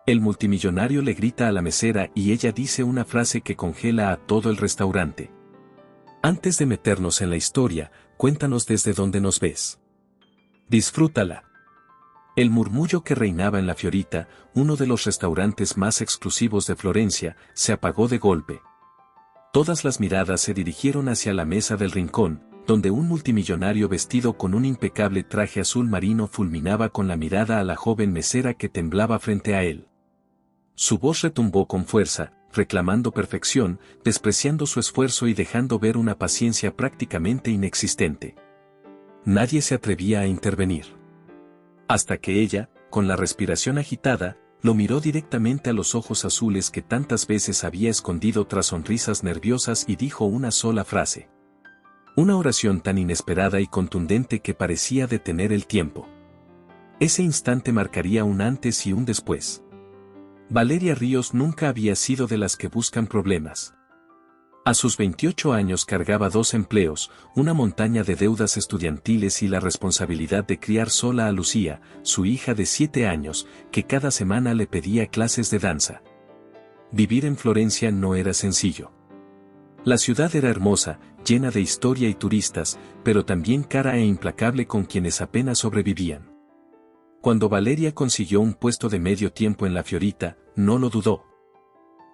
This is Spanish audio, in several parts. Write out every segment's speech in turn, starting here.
El multimillonario le grita a la mesera y ella dice una frase que congela a todo el restaurante. Antes de meternos en la historia, cuéntanos desde dónde nos ves. Disfrútala. El murmullo que reinaba en la Fiorita, uno de los restaurantes más exclusivos de Florencia, se apagó de golpe. Todas las miradas se dirigieron hacia la mesa del rincón, donde un multimillonario vestido con un impecable traje azul marino fulminaba con la mirada a la joven mesera que temblaba frente a él. Su voz retumbó con fuerza, reclamando perfección, despreciando su esfuerzo y dejando ver una paciencia prácticamente inexistente. Nadie se atrevía a intervenir. Hasta que ella, con la respiración agitada, lo miró directamente a los ojos azules que tantas veces había escondido tras sonrisas nerviosas y dijo una sola frase. Una oración tan inesperada y contundente que parecía detener el tiempo. Ese instante marcaría un antes y un después. Valeria Ríos nunca había sido de las que buscan problemas. A sus 28 años cargaba 2 empleos, una montaña de deudas estudiantiles y la responsabilidad de criar sola a Lucía, su hija de 7 años, que cada semana le pedía clases de danza. Vivir en Florencia no era sencillo. La ciudad era hermosa, llena de historia y turistas, pero también cara e implacable con quienes apenas sobrevivían. Cuando Valeria consiguió un puesto de medio tiempo en la Fiorita, no lo dudó.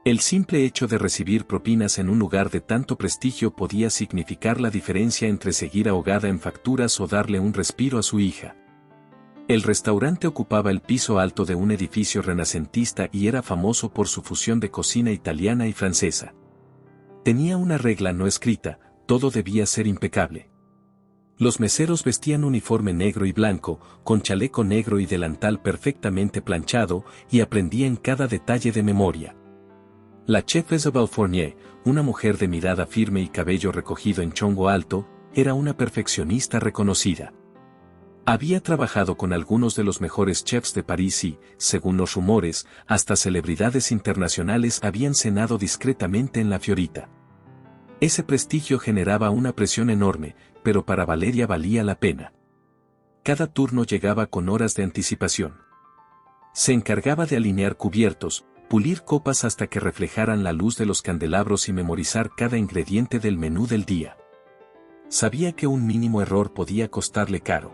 El simple hecho de recibir propinas en un lugar de tanto prestigio podía significar la diferencia entre seguir ahogada en facturas o darle un respiro a su hija. El restaurante ocupaba el piso alto de un edificio renacentista y era famoso por su fusión de cocina italiana y francesa. Tenía una regla no escrita, todo debía ser impecable. Los meseros vestían uniforme negro y blanco, con chaleco negro y delantal perfectamente planchado, y aprendían cada detalle de memoria. La chef Isabelle Fournier, una mujer de mirada firme y cabello recogido en chongo alto, era una perfeccionista reconocida. Había trabajado con algunos de los mejores chefs de París y, según los rumores, hasta celebridades internacionales habían cenado discretamente en la Fiorita. Ese prestigio generaba una presión enorme, pero para Valeria valía la pena. Cada turno llegaba con horas de anticipación. Se encargaba de alinear cubiertos, pulir copas hasta que reflejaran la luz de los candelabros y memorizar cada ingrediente del menú del día. Sabía que un mínimo error podía costarle caro.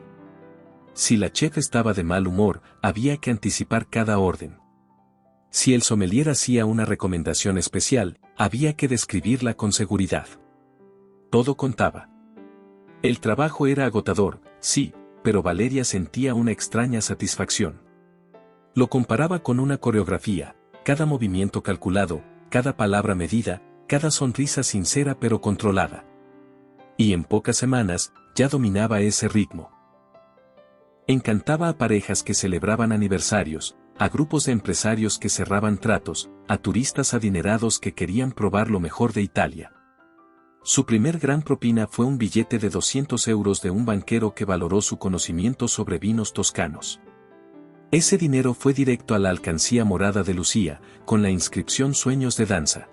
Si la chef estaba de mal humor, había que anticipar cada orden. Si el sommelier hacía una recomendación especial, había que describirla con seguridad. Todo contaba. El trabajo era agotador, sí, pero Valeria sentía una extraña satisfacción. Lo comparaba con una coreografía, cada movimiento calculado, cada palabra medida, cada sonrisa sincera pero controlada. Y en pocas semanas, ya dominaba ese ritmo. Encantaba a parejas que celebraban aniversarios, a grupos de empresarios que cerraban tratos, a turistas adinerados que querían probar lo mejor de Italia. Su primer gran propina fue un billete de 200 euros de un banquero que valoró su conocimiento sobre vinos toscanos. Ese dinero fue directo a la alcancía morada de Lucía, con la inscripción Sueños de Danza.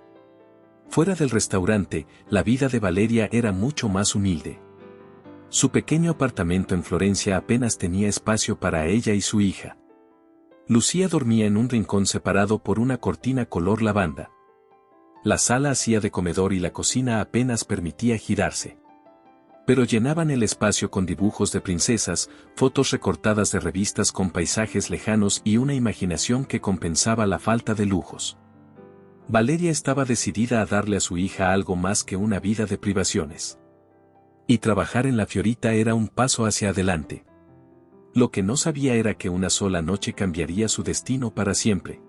Fuera del restaurante, la vida de Valeria era mucho más humilde. Su pequeño apartamento en Florencia apenas tenía espacio para ella y su hija. Lucía dormía en un rincón separado por una cortina color lavanda. La sala hacía de comedor y la cocina apenas permitía girarse. Pero llenaban el espacio con dibujos de princesas, fotos recortadas de revistas con paisajes lejanos y una imaginación que compensaba la falta de lujos. Valeria estaba decidida a darle a su hija algo más que una vida de privaciones. Y trabajar en la Fiorita era un paso hacia adelante. Lo que no sabía era que una sola noche cambiaría su destino para siempre.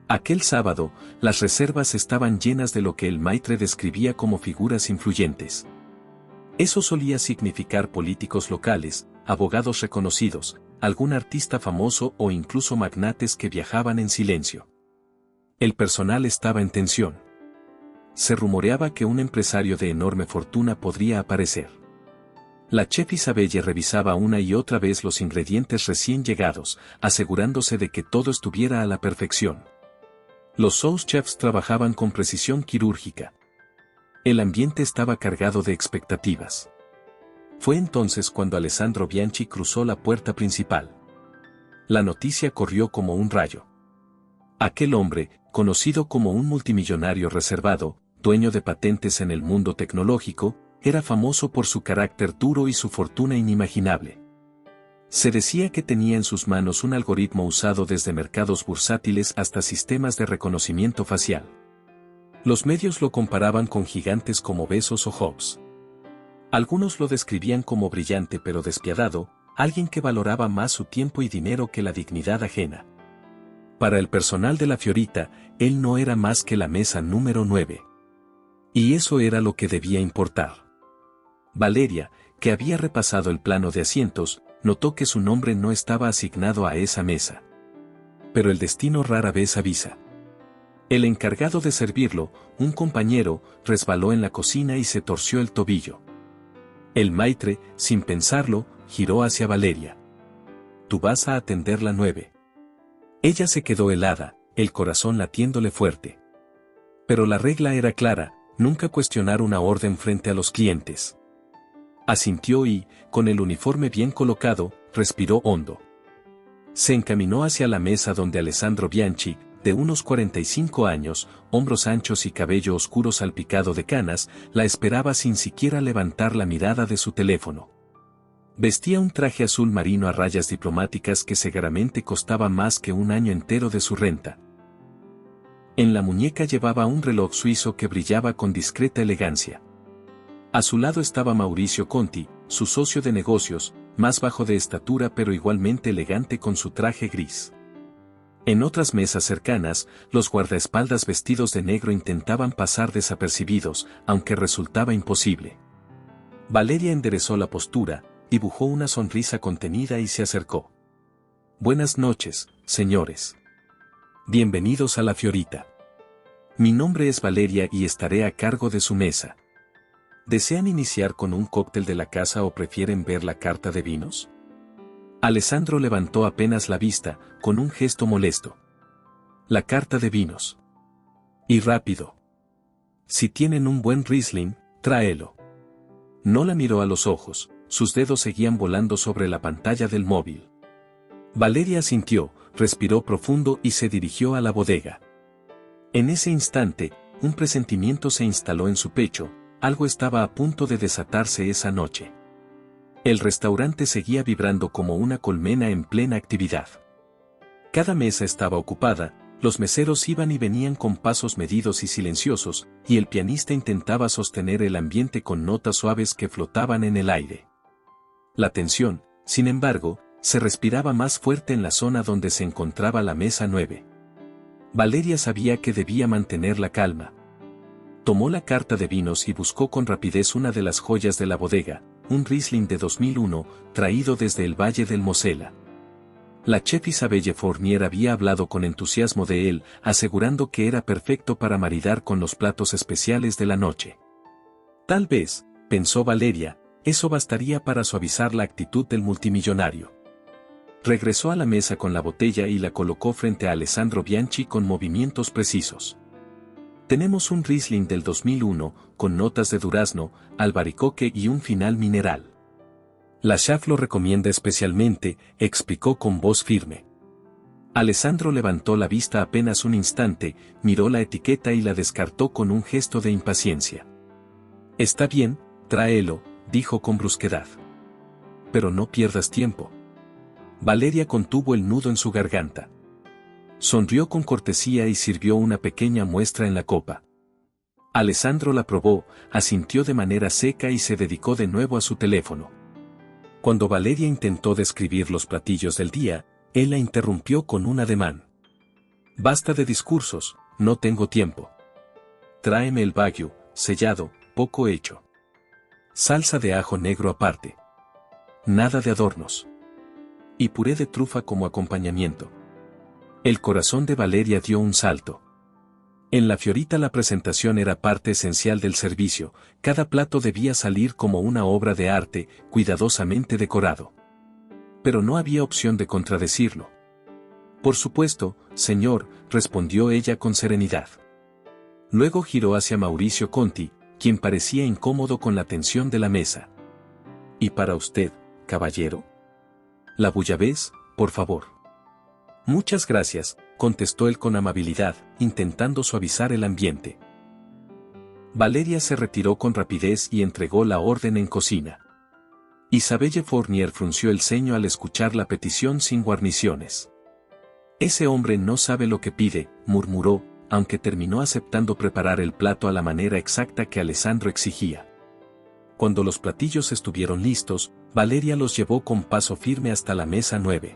Aquel sábado, las reservas estaban llenas de lo que el maitre describía como figuras influyentes. Eso solía significar políticos locales, abogados reconocidos, algún artista famoso o incluso magnates que viajaban en silencio. El personal estaba en tensión. Se rumoreaba que un empresario de enorme fortuna podría aparecer. La chef Isabelle revisaba una y otra vez los ingredientes recién llegados, asegurándose de que todo estuviera a la perfección. Los sous chefs trabajaban con precisión quirúrgica. El ambiente estaba cargado de expectativas. Fue entonces cuando Alessandro Bianchi cruzó la puerta principal. La noticia corrió como un rayo. Aquel hombre, conocido como un multimillonario reservado, dueño de patentes en el mundo tecnológico, era famoso por su carácter duro y su fortuna inimaginable. Se decía que tenía en sus manos un algoritmo usado desde mercados bursátiles hasta sistemas de reconocimiento facial. Los medios lo comparaban con gigantes como Bezos o Jobs. Algunos lo describían como brillante pero despiadado, alguien que valoraba más su tiempo y dinero que la dignidad ajena. Para el personal de la Fiorita, él no era más que la mesa número 9. Y eso era lo que debía importar. Valeria, que había repasado el plano de asientos, notó que su nombre no estaba asignado a esa mesa. Pero el destino rara vez avisa. El encargado de servirlo, un compañero, resbaló en la cocina y se torció el tobillo. El maitre, sin pensarlo, giró hacia Valeria. «Tú vas a atender la 9». Ella se quedó helada, el corazón latiéndole fuerte. Pero la regla era clara, nunca cuestionar una orden frente a los clientes. Asintió y, con el uniforme bien colocado, respiró hondo. Se encaminó hacia la mesa donde Alessandro Bianchi, de unos 45 años, hombros anchos y cabello oscuro salpicado de canas, la esperaba sin siquiera levantar la mirada de su teléfono. Vestía un traje azul marino a rayas diplomáticas que seguramente costaba más que un año entero de su renta. En la muñeca llevaba un reloj suizo que brillaba con discreta elegancia. A su lado estaba Mauricio Conti, su socio de negocios, más bajo de estatura pero igualmente elegante con su traje gris. En otras mesas cercanas, los guardaespaldas vestidos de negro intentaban pasar desapercibidos, aunque resultaba imposible. Valeria enderezó la postura, dibujó una sonrisa contenida y se acercó. «Buenas noches, señores. Bienvenidos a la Fiorita. Mi nombre es Valeria y estaré a cargo de su mesa. ¿Desean iniciar con un cóctel de la casa o prefieren ver la carta de vinos?» Alessandro levantó apenas la vista, con un gesto molesto. «La carta de vinos. Y rápido. Si tienen un buen Riesling, tráelo». No la miró a los ojos, sus dedos seguían volando sobre la pantalla del móvil. Valeria asintió, respiró profundo y se dirigió a la bodega. En ese instante, un presentimiento se instaló en su pecho, algo estaba a punto de desatarse esa noche. El restaurante seguía vibrando como una colmena en plena actividad. Cada mesa estaba ocupada, los meseros iban y venían con pasos medidos y silenciosos, y el pianista intentaba sostener el ambiente con notas suaves que flotaban en el aire. La tensión, sin embargo, se respiraba más fuerte en la zona donde se encontraba la mesa 9. Valeria sabía que debía mantener la calma. Tomó la carta de vinos y buscó con rapidez una de las joyas de la bodega, un Riesling de 2001, traído desde el Valle del Mosela. La chef Isabelle Fournier había hablado con entusiasmo de él, asegurando que era perfecto para maridar con los platos especiales de la noche. Tal vez, pensó Valeria, eso bastaría para suavizar la actitud del multimillonario. Regresó a la mesa con la botella y la colocó frente a Alessandro Bianchi con movimientos precisos. Tenemos un Riesling del 2001, con notas de durazno, albaricoque y un final mineral. La chef lo recomienda especialmente, explicó con voz firme. Alessandro levantó la vista apenas un instante, miró la etiqueta y la descartó con un gesto de impaciencia. Está bien, tráelo, dijo con brusquedad. Pero no pierdas tiempo. Valeria contuvo el nudo en su garganta. Sonrió con cortesía y sirvió una pequeña muestra en la copa. Alessandro la probó, asintió de manera seca y se dedicó de nuevo a su teléfono. Cuando Valeria intentó describir los platillos del día, él la interrumpió con un ademán. «Basta de discursos, no tengo tiempo. Tráeme el wagyu, sellado, poco hecho. Salsa de ajo negro aparte. Nada de adornos. Y puré de trufa como acompañamiento». El corazón de Valeria dio un salto. En la Fiorita la presentación era parte esencial del servicio, cada plato debía salir como una obra de arte, cuidadosamente decorado. Pero no había opción de contradecirlo. «Por supuesto, señor», respondió ella con serenidad. Luego giró hacia Mauricio Conti, quien parecía incómodo con la tensión de la mesa. «¿Y para usted, caballero? La bouillabaisse, por favor». «Muchas gracias», contestó él con amabilidad, intentando suavizar el ambiente. Valeria se retiró con rapidez y entregó la orden en cocina. Isabelle Fournier frunció el ceño al escuchar la petición sin guarniciones. Ese hombre no sabe lo que pide, murmuró, aunque terminó aceptando preparar el plato a la manera exacta que Alessandro exigía. Cuando los platillos estuvieron listos, Valeria los llevó con paso firme hasta la mesa 9.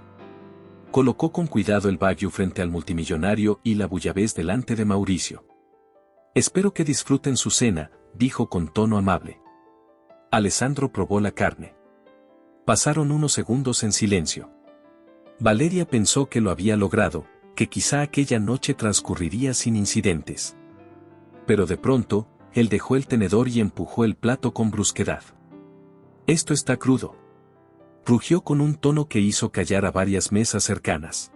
Colocó con cuidado el baguio frente al multimillonario y la bouillabaisse delante de Mauricio. «Espero que disfruten su cena», dijo con tono amable. Alessandro probó la carne. Pasaron unos segundos en silencio. Valeria pensó que lo había logrado, que quizá aquella noche transcurriría sin incidentes. Pero de pronto, él dejó el tenedor y empujó el plato con brusquedad. «Esto está crudo», rugió con un tono que hizo callar a varias mesas cercanas.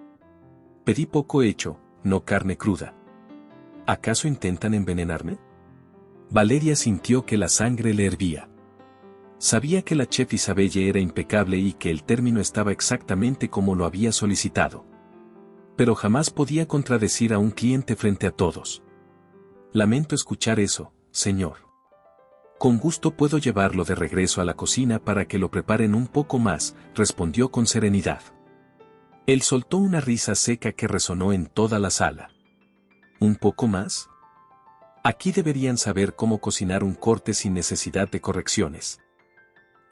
«Pedí poco hecho, no carne cruda. ¿Acaso intentan envenenarme?» Valeria sintió que la sangre le hervía. Sabía que la chef Isabelle era impecable y que el término estaba exactamente como lo había solicitado. Pero jamás podía contradecir a un cliente frente a todos. «Lamento escuchar eso, señor. Con gusto puedo llevarlo de regreso a la cocina para que lo preparen un poco más», respondió con serenidad. Él soltó una risa seca que resonó en toda la sala. ¿Un poco más? Aquí deberían saber cómo cocinar un corte sin necesidad de correcciones.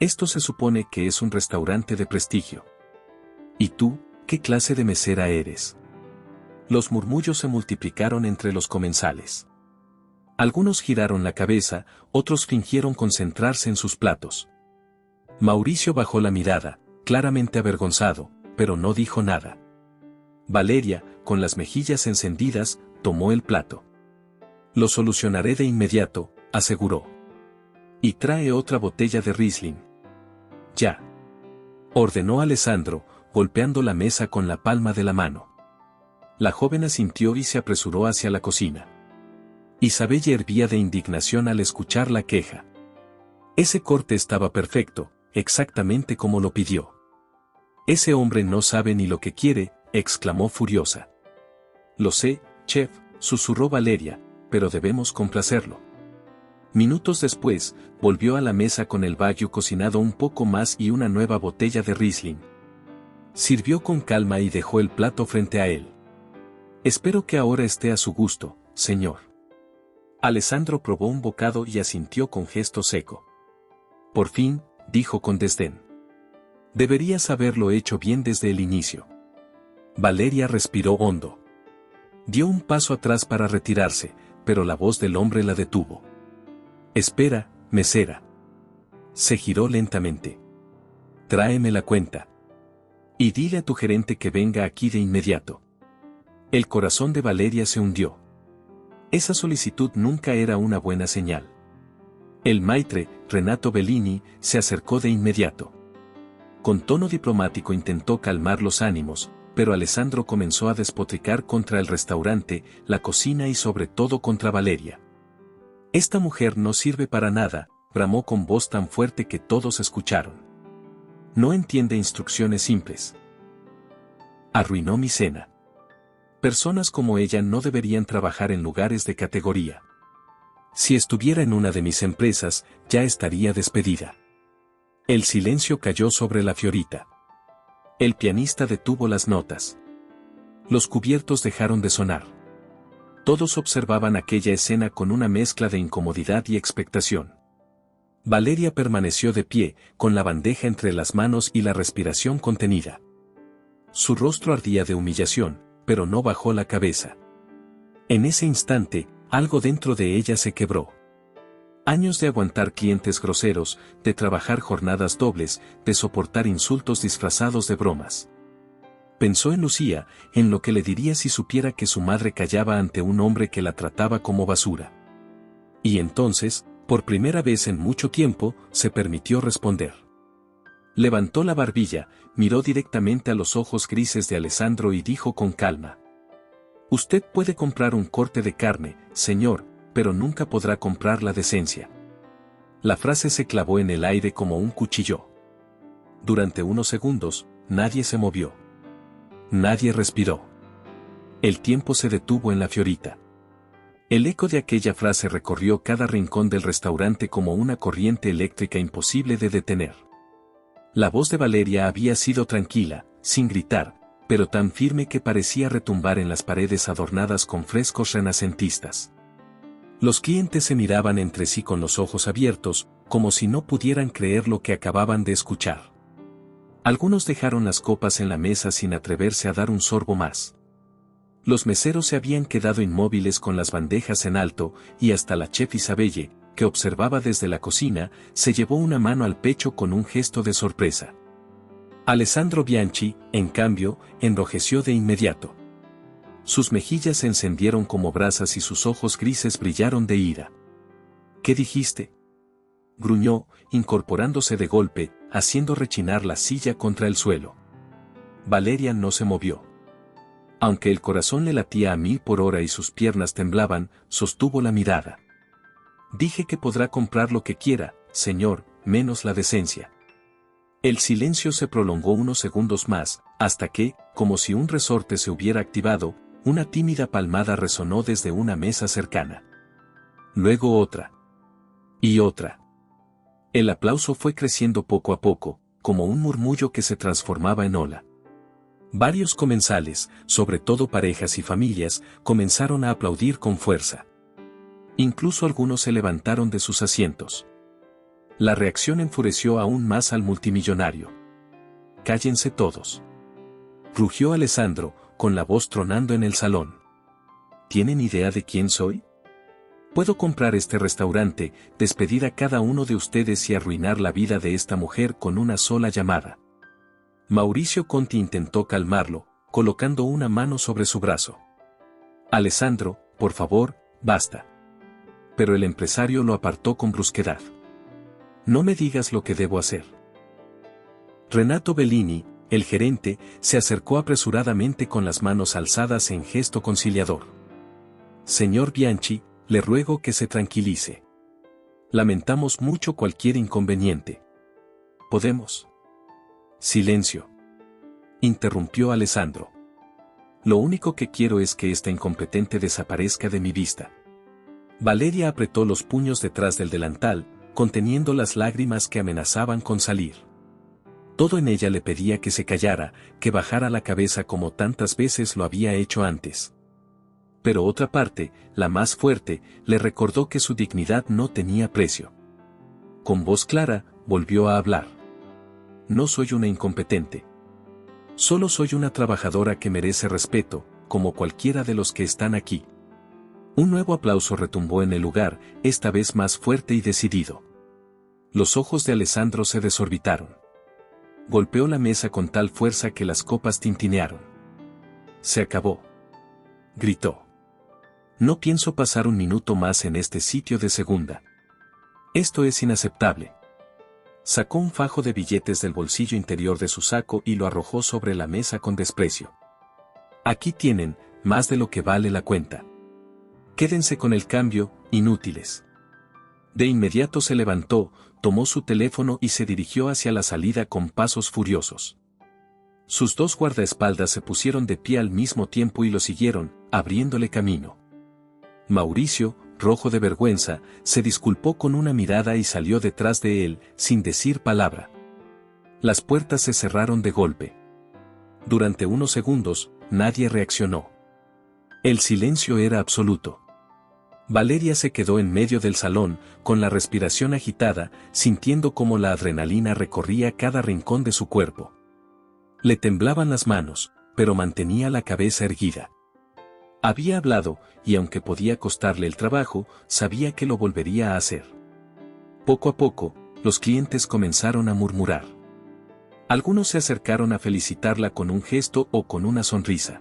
Esto se supone que es un restaurante de prestigio. ¿Y tú, qué clase de mesera eres? Los murmullos se multiplicaron entre los comensales. Algunos giraron la cabeza, otros fingieron concentrarse en sus platos. Mauricio bajó la mirada, claramente avergonzado, pero no dijo nada. Valeria, con las mejillas encendidas, tomó el plato. «Lo solucionaré de inmediato», aseguró. «Y trae otra botella de Riesling». «Ya», ordenó Alessandro, golpeando la mesa con la palma de la mano. La joven asintió y se apresuró hacia la cocina. Isabelle hervía de indignación al escuchar la queja. Ese corte estaba perfecto, exactamente como lo pidió. «Ese hombre no sabe ni lo que quiere», exclamó furiosa. «Lo sé, chef», susurró Valeria, «pero debemos complacerlo». Minutos después, volvió a la mesa con el baguio cocinado un poco más y una nueva botella de Riesling. Sirvió con calma y dejó el plato frente a él. «Espero que ahora esté a su gusto, señor». Alessandro probó un bocado y asintió con gesto seco. «Por fin», dijo con desdén. «Deberías haberlo hecho bien desde el inicio». Valeria respiró hondo. Dio un paso atrás para retirarse, pero la voz del hombre la detuvo. «Espera, mesera». Se giró lentamente. «Tráeme la cuenta. Y dile a tu gerente que venga aquí de inmediato». El corazón de Valeria se hundió. Esa solicitud nunca era una buena señal. El maitre, Renato Bellini, se acercó de inmediato. Con tono diplomático intentó calmar los ánimos, pero Alessandro comenzó a despotricar contra el restaurante, la cocina y sobre todo contra Valeria. «Esta mujer no sirve para nada», bramó con voz tan fuerte que todos escucharon. «No entiende instrucciones simples. Arruinó mi cena. Personas como ella no deberían trabajar en lugares de categoría. Si estuviera en una de mis empresas, ya estaría despedida». El silencio cayó sobre la Fiorita. El pianista detuvo las notas. Los cubiertos dejaron de sonar. Todos observaban aquella escena con una mezcla de incomodidad y expectación. Valeria permaneció de pie, con la bandeja entre las manos y la respiración contenida. Su rostro ardía de humillación, pero no bajó la cabeza. En ese instante, algo dentro de ella se quebró. Años de aguantar clientes groseros, de trabajar jornadas dobles, de soportar insultos disfrazados de bromas. Pensó en Lucía, en lo que le diría si supiera que su madre callaba ante un hombre que la trataba como basura. Y entonces, por primera vez en mucho tiempo, se permitió responder. Levantó la barbilla, miró directamente a los ojos grises de Alessandro y dijo con calma: «Usted puede comprar un corte de carne, señor, pero nunca podrá comprar la decencia». La frase se clavó en el aire como un cuchillo. Durante unos segundos, nadie se movió. Nadie respiró. El tiempo se detuvo en la Fiorita. El eco de aquella frase recorrió cada rincón del restaurante como una corriente eléctrica imposible de detener. La voz de Valeria había sido tranquila, sin gritar, pero tan firme que parecía retumbar en las paredes adornadas con frescos renacentistas. Los clientes se miraban entre sí con los ojos abiertos, como si no pudieran creer lo que acababan de escuchar. Algunos dejaron las copas en la mesa sin atreverse a dar un sorbo más. Los meseros se habían quedado inmóviles con las bandejas en alto, y hasta la chef Isabelle, que observaba desde la cocina, se llevó una mano al pecho con un gesto de sorpresa. Alessandro Bianchi, en cambio, enrojeció de inmediato. Sus mejillas se encendieron como brasas y sus ojos grises brillaron de ira. ¿Qué dijiste?, gruñó, incorporándose de golpe, haciendo rechinar la silla contra el suelo. Valeria no se movió. Aunque el corazón le latía a 1000 por hora y sus piernas temblaban, sostuvo la mirada. Dije que podrá comprar lo que quiera, señor, menos la decencia. El silencio se prolongó unos segundos más, hasta que, como si un resorte se hubiera activado, una tímida palmada resonó desde una mesa cercana. Luego otra. Y otra. El aplauso fue creciendo poco a poco, como un murmullo que se transformaba en ola. Varios comensales, sobre todo parejas y familias, comenzaron a aplaudir con fuerza. Incluso algunos se levantaron de sus asientos. La reacción enfureció aún más al multimillonario. «Cállense todos», rugió Alessandro, con la voz tronando en el salón. ¿Tienen idea de quién soy? Puedo comprar este restaurante, despedir a cada uno de ustedes y arruinar la vida de esta mujer con una sola llamada. Mauricio Conti intentó calmarlo, colocando una mano sobre su brazo. Alessandro, por favor, basta. Pero el empresario lo apartó con brusquedad. No me digas lo que debo hacer. Renato Bellini, el gerente, se acercó apresuradamente con las manos alzadas en gesto conciliador. Señor Bianchi, le ruego que se tranquilice. Lamentamos mucho cualquier inconveniente. ¿Podemos? Silencio. Interrumpió Alessandro. Lo único que quiero es que esta incompetente desaparezca de mi vista. Valeria apretó los puños detrás del delantal, conteniendo las lágrimas que amenazaban con salir. Todo en ella le pedía que se callara, que bajara la cabeza como tantas veces lo había hecho antes. Pero otra parte, la más fuerte, le recordó que su dignidad no tenía precio. Con voz clara, volvió a hablar. No soy una incompetente. Solo soy una trabajadora que merece respeto, como cualquiera de los que están aquí. Un nuevo aplauso retumbó en el lugar, esta vez más fuerte y decidido. Los ojos de Alessandro se desorbitaron. Golpeó la mesa con tal fuerza que las copas tintinearon. Se acabó. Gritó. No pienso pasar un minuto más en este sitio de segunda. Esto es inaceptable. Sacó un fajo de billetes del bolsillo interior de su saco y lo arrojó sobre la mesa con desprecio. Aquí tienen, más de lo que vale la cuenta. Quédense con el cambio, inútiles. De inmediato se levantó, tomó su teléfono y se dirigió hacia la salida con pasos furiosos. Sus dos guardaespaldas se pusieron de pie al mismo tiempo y lo siguieron, abriéndole camino. Mauricio, rojo de vergüenza, se disculpó con una mirada y salió detrás de él, sin decir palabra. Las puertas se cerraron de golpe. Durante unos segundos, nadie reaccionó. El silencio era absoluto. Valeria se quedó en medio del salón, con la respiración agitada, sintiendo cómo la adrenalina recorría cada rincón de su cuerpo. Le temblaban las manos, pero mantenía la cabeza erguida. Había hablado, y aunque podía costarle el trabajo, sabía que lo volvería a hacer. Poco a poco, los clientes comenzaron a murmurar. Algunos se acercaron a felicitarla con un gesto o con una sonrisa.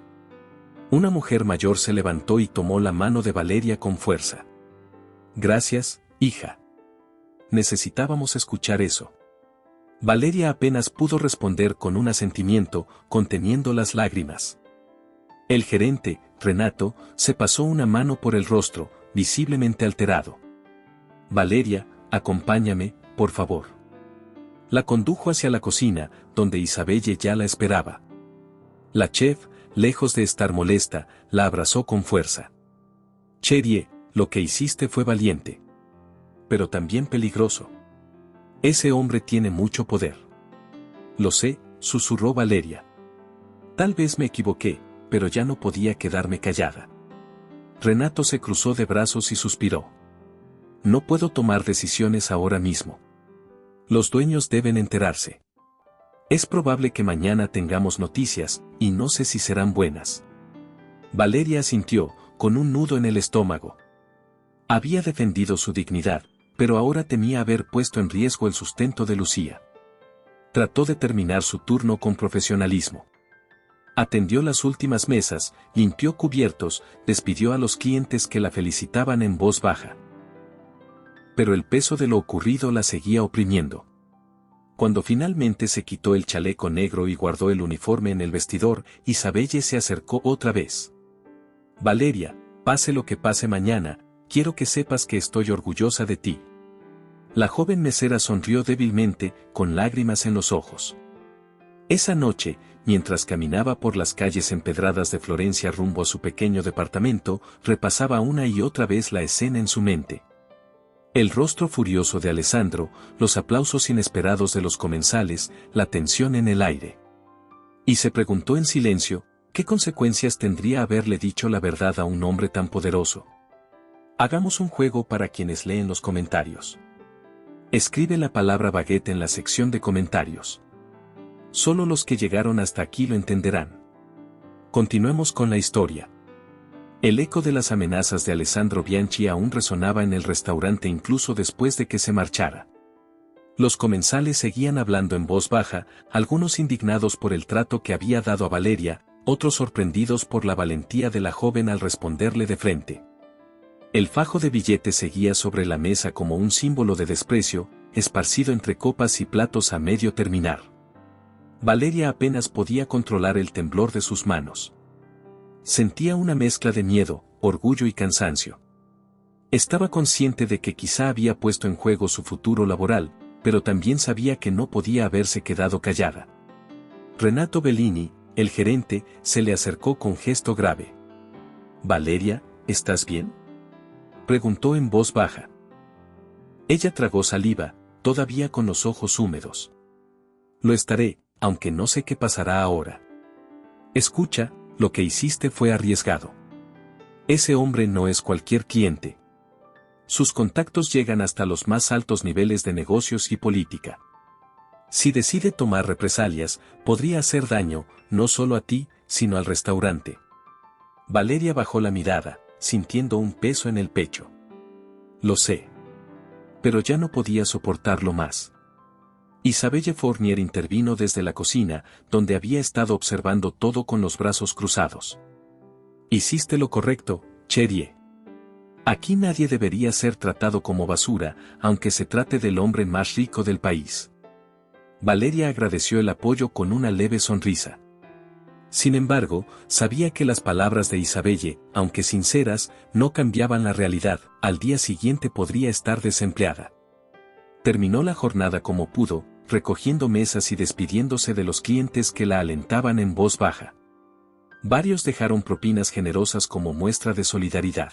Una mujer mayor se levantó y tomó la mano de Valeria con fuerza. Gracias, hija. Necesitábamos escuchar eso. Valeria apenas pudo responder con un asentimiento, conteniendo las lágrimas. El gerente, Renato, se pasó una mano por el rostro, visiblemente alterado. Valeria, acompáñame, por favor. La condujo hacia la cocina, donde Isabelle ya la esperaba. La chef, lejos de estar molesta, la abrazó con fuerza. Cherie, lo que hiciste fue valiente. Pero también peligroso. Ese hombre tiene mucho poder. Lo sé, susurró Valeria. Tal vez me equivoqué, pero ya no podía quedarme callada. Renato se cruzó de brazos y suspiró. No puedo tomar decisiones ahora mismo. Los dueños deben enterarse. Es probable que mañana tengamos noticias, y no sé si serán buenas. Valeria asintió, con un nudo en el estómago. Había defendido su dignidad, pero ahora temía haber puesto en riesgo el sustento de Lucía. Trató de terminar su turno con profesionalismo. Atendió las últimas mesas, limpió cubiertos, despidió a los clientes que la felicitaban en voz baja. Pero el peso de lo ocurrido la seguía oprimiendo. Cuando finalmente se quitó el chaleco negro y guardó el uniforme en el vestidor, Isabelle se acercó otra vez. Valeria, pase lo que pase mañana, quiero que sepas que estoy orgullosa de ti. La joven mesera sonrió débilmente, con lágrimas en los ojos. Esa noche, mientras caminaba por las calles empedradas de Florencia rumbo a su pequeño departamento, repasaba una y otra vez la escena en su mente. El rostro furioso de Alessandro, los aplausos inesperados de los comensales, la tensión en el aire. Y se preguntó en silencio, ¿qué consecuencias tendría haberle dicho la verdad a un hombre tan poderoso? Hagamos un juego para quienes leen los comentarios. Escribe la palabra baguette en la sección de comentarios. Solo los que llegaron hasta aquí lo entenderán. Continuemos con la historia. El eco de las amenazas de Alessandro Bianchi aún resonaba en el restaurante incluso después de que se marchara. Los comensales seguían hablando en voz baja, algunos indignados por el trato que había dado a Valeria, otros sorprendidos por la valentía de la joven al responderle de frente. El fajo de billetes seguía sobre la mesa como un símbolo de desprecio, esparcido entre copas y platos a medio terminar. Valeria apenas podía controlar el temblor de sus manos. Sentía una mezcla de miedo, orgullo y cansancio. Estaba consciente de que quizá había puesto en juego su futuro laboral, pero también sabía que no podía haberse quedado callada. Renato Bellini, el gerente, se le acercó con gesto grave. «Valeria, ¿estás bien?», preguntó en voz baja. Ella tragó saliva, todavía con los ojos húmedos. «Lo estaré, aunque no sé qué pasará ahora. Escucha, lo que hiciste fue arriesgado. Ese hombre no es cualquier cliente. Sus contactos llegan hasta los más altos niveles de negocios y política. Si decide tomar represalias, podría hacer daño, no solo a ti, sino al restaurante». Valeria bajó la mirada, sintiendo un peso en el pecho. «Lo sé. Pero ya no podía soportarlo más». Isabelle Fournier intervino desde la cocina, donde había estado observando todo con los brazos cruzados. «Hiciste lo correcto, Cherie. Aquí nadie debería ser tratado como basura, aunque se trate del hombre más rico del país». Valeria agradeció el apoyo con una leve sonrisa. Sin embargo, sabía que las palabras de Isabelle, aunque sinceras, no cambiaban la realidad. Al día siguiente podría estar desempleada. Terminó la jornada como pudo, recogiendo mesas y despidiéndose de los clientes que la alentaban en voz baja. Varios dejaron propinas generosas como muestra de solidaridad.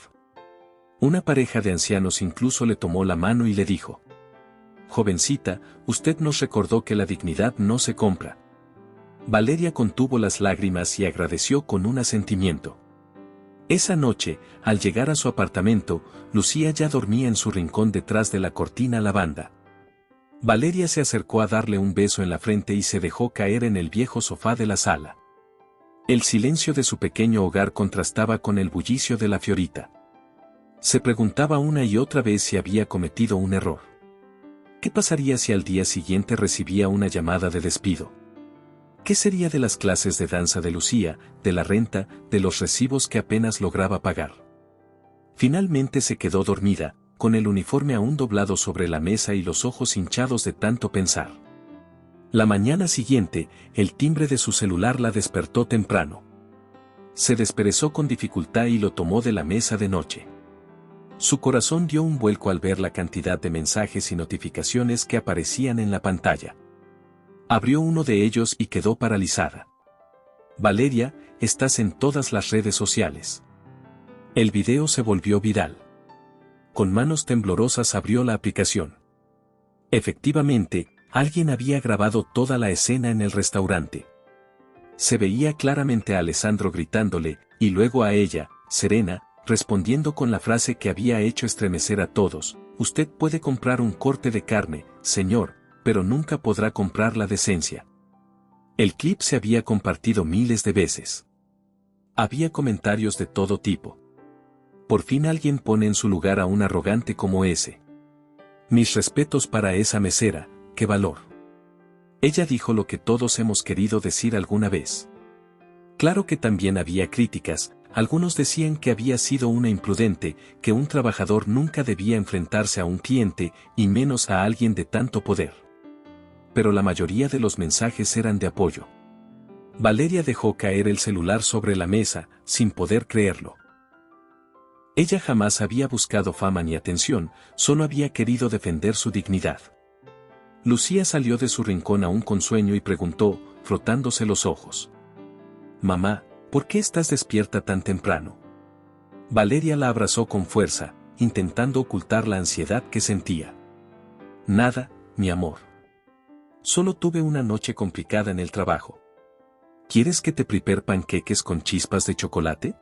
Una pareja de ancianos incluso le tomó la mano y le dijo: «Jovencita, usted nos recordó que la dignidad no se compra». Valeria contuvo las lágrimas y agradeció con un asentimiento. Esa noche, al llegar a su apartamento, Lucía ya dormía en su rincón detrás de la cortina lavanda. Valeria se acercó a darle un beso en la frente y se dejó caer en el viejo sofá de la sala. El silencio de su pequeño hogar contrastaba con el bullicio de la Fiorita. Se preguntaba una y otra vez si había cometido un error. ¿Qué pasaría si al día siguiente recibía una llamada de despido? ¿Qué sería de las clases de danza de Lucía, de la renta, de los recibos que apenas lograba pagar? Finalmente se quedó dormida, con el uniforme aún doblado sobre la mesa y los ojos hinchados de tanto pensar. La mañana siguiente, el timbre de su celular la despertó temprano. Se desperezó con dificultad y lo tomó de la mesa de noche. Su corazón dio un vuelco al ver la cantidad de mensajes y notificaciones que aparecían en la pantalla. Abrió uno de ellos y quedó paralizada. Valeria, estás en todas las redes sociales. El video se volvió viral. Con manos temblorosas abrió la aplicación. Efectivamente, alguien había grabado toda la escena en el restaurante. Se veía claramente a Alessandro gritándole, y luego a ella, Serena, respondiendo con la frase que había hecho estremecer a todos: usted puede comprar un corte de carne, señor, pero nunca podrá comprar la decencia. El clip se había compartido miles de veces. Había comentarios de todo tipo. Por fin alguien pone en su lugar a un arrogante como ese. Mis respetos para esa mesera, qué valor. Ella dijo lo que todos hemos querido decir alguna vez. Claro que también había críticas, algunos decían que había sido una imprudente, que un trabajador nunca debía enfrentarse a un cliente, y menos a alguien de tanto poder. Pero la mayoría de los mensajes eran de apoyo. Valeria dejó caer el celular sobre la mesa, sin poder creerlo. Ella jamás había buscado fama ni atención, solo había querido defender su dignidad. Lucía salió de su rincón aún con sueño y preguntó, frotándose los ojos: «Mamá, ¿por qué estás despierta tan temprano?» Valeria la abrazó con fuerza, intentando ocultar la ansiedad que sentía. «Nada, mi amor. Solo tuve una noche complicada en el trabajo. ¿Quieres que te prepare panqueques con chispas de chocolate?»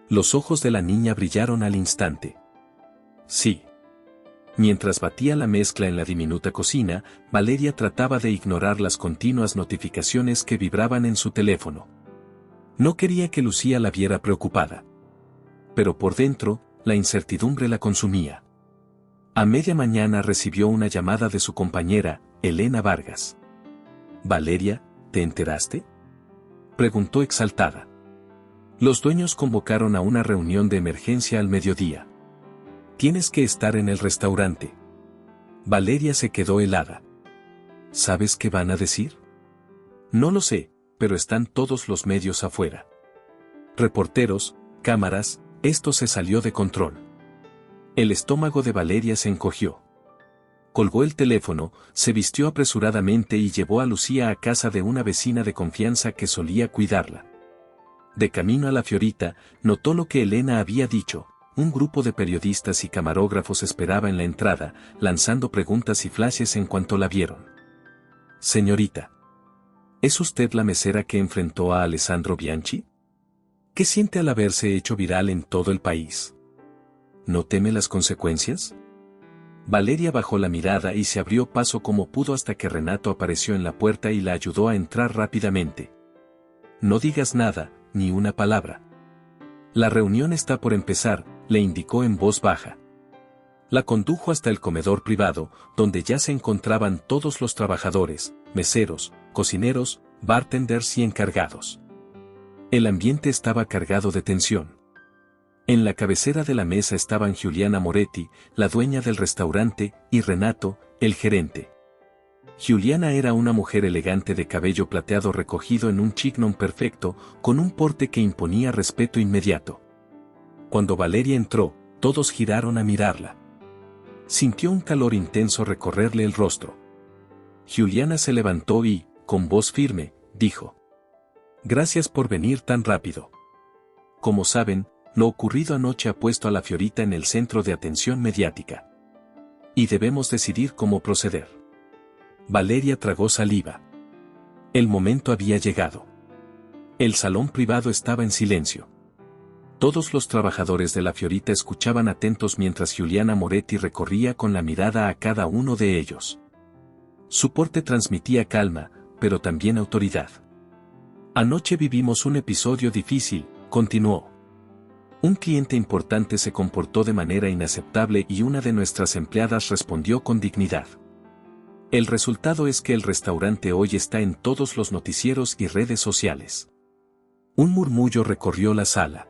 Los ojos de la niña brillaron al instante. «Sí». Mientras batía la mezcla en la diminuta cocina, Valeria trataba de ignorar las continuas notificaciones que vibraban en su teléfono. No quería que Lucía la viera preocupada. Pero por dentro, la incertidumbre la consumía. A media mañana recibió una llamada de su compañera, Elena Vargas. «Valeria, ¿te enteraste?», preguntó exaltada. «Los dueños convocaron a una reunión de emergencia al mediodía. Tienes que estar en el restaurante». Valeria se quedó helada. «¿Sabes qué van a decir?». «No lo sé, pero están todos los medios afuera. Reporteros, cámaras, esto se salió de control». El estómago de Valeria se encogió. Colgó el teléfono, se vistió apresuradamente y llevó a Lucía a casa de una vecina de confianza que solía cuidarla. De camino a la Fiorita, notó lo que Elena había dicho: un grupo de periodistas y camarógrafos esperaba en la entrada, lanzando preguntas y flashes en cuanto la vieron. «Señorita, ¿es usted la mesera que enfrentó a Alessandro Bianchi? ¿Qué siente al haberse hecho viral en todo el país? ¿No teme las consecuencias?». Valeria bajó la mirada y se abrió paso como pudo hasta que Renato apareció en la puerta y la ayudó a entrar rápidamente. «No digas nada, ni una palabra. La reunión está por empezar», le indicó en voz baja. La condujo hasta el comedor privado, donde ya se encontraban todos los trabajadores, meseros, cocineros, bartenders y encargados. El ambiente estaba cargado de tensión. En la cabecera de la mesa estaban Giuliana Moretti, la dueña del restaurante, y Renato, el gerente. Giuliana era una mujer elegante de cabello plateado recogido en un chignon perfecto, con un porte que imponía respeto inmediato. Cuando Valeria entró, todos giraron a mirarla. Sintió un calor intenso recorrerle el rostro. Giuliana se levantó y, con voz firme, dijo: «Gracias por venir tan rápido. Como saben, lo ocurrido anoche ha puesto a la Fiorita en el centro de atención mediática. Y debemos decidir cómo proceder». Valeria tragó saliva. El momento había llegado. El salón privado estaba en silencio. Todos los trabajadores de la Fiorita escuchaban atentos mientras Giuliana Moretti recorría con la mirada a cada uno de ellos. Su porte transmitía calma, pero también autoridad. «Anoche vivimos un episodio difícil», continuó. «Un cliente importante se comportó de manera inaceptable y una de nuestras empleadas respondió con dignidad. El resultado es que el restaurante hoy está en todos los noticieros y redes sociales». Un murmullo recorrió la sala.